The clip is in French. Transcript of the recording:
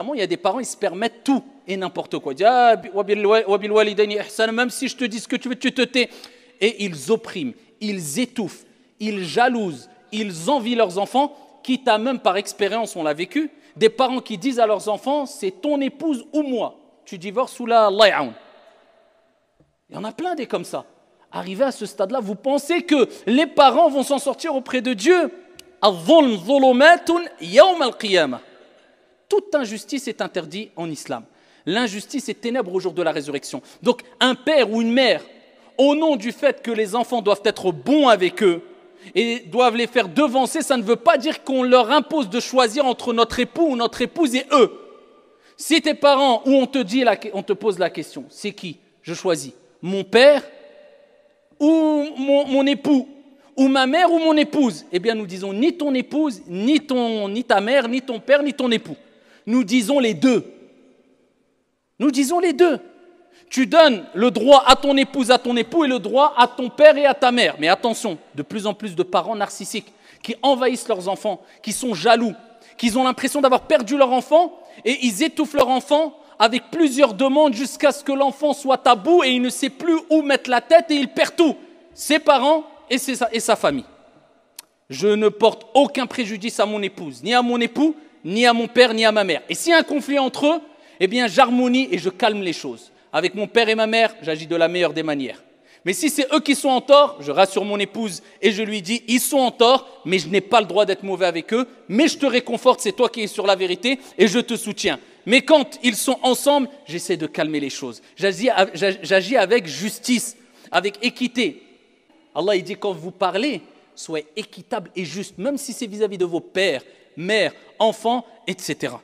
Il y a des parents, ils se permettent tout et n'importe quoi. Ils disent, ah, wabil walidayni ihsan, même si je te dis ce que tu veux, tu te tais. Et ils oppriment, ils étouffent, ils jalousent, ils envient leurs enfants, quitte à même par expérience, on l'a vécu, des parents qui disent à leurs enfants, c'est ton épouse ou moi. Tu divorces ou là, Allah ya'oun. Il y en a plein des comme ça. Arrivé à ce stade-là, vous pensez que les parents vont s'en sortir auprès de Dieu? Al-dhulm dhulumatun yawm al-qiyamah. Toute injustice est interdite en islam. L'injustice est ténèbre au jour de la résurrection. Donc un père ou une mère, au nom du fait que les enfants doivent être bons avec eux et doivent les faire devancer, ça ne veut pas dire qu'on leur impose de choisir entre notre époux ou notre épouse et eux. Si tes parents, ou on te pose la question, c'est qui je choisis? Mon père ou mon époux? Ou ma mère ou mon épouse? Eh bien nous disons ni ton épouse, ni ta mère, ni ton père, ni ton époux. Nous disons les deux. Nous disons les deux. Tu donnes le droit à ton épouse, à ton époux et le droit à ton père et à ta mère. Mais attention, de plus en plus de parents narcissiques qui envahissent leurs enfants, qui sont jaloux, qui ont l'impression d'avoir perdu leur enfant et ils étouffent leur enfant avec plusieurs demandes jusqu'à ce que l'enfant soit à bout et il ne sait plus où mettre la tête et il perd tout. Ses parents et sa famille. Je ne porte aucun préjudice à mon épouse, ni à mon époux, ni à mon père, ni à ma mère. Et s'il y a un conflit entre eux, eh bien j'harmonie et je calme les choses. Avec mon père et ma mère, j'agis de la meilleure des manières. Mais si c'est eux qui sont en tort, je rassure mon épouse et je lui dis, ils sont en tort, mais je n'ai pas le droit d'être mauvais avec eux, mais je te réconforte, c'est toi qui es sur la vérité et je te soutiens. Mais quand ils sont ensemble, j'essaie de calmer les choses. J'agis avec justice, avec équité. Allah il dit, quand vous parlez, soyez équitable et juste, même si c'est vis-à-vis de vos pères, mères, enfants, etc.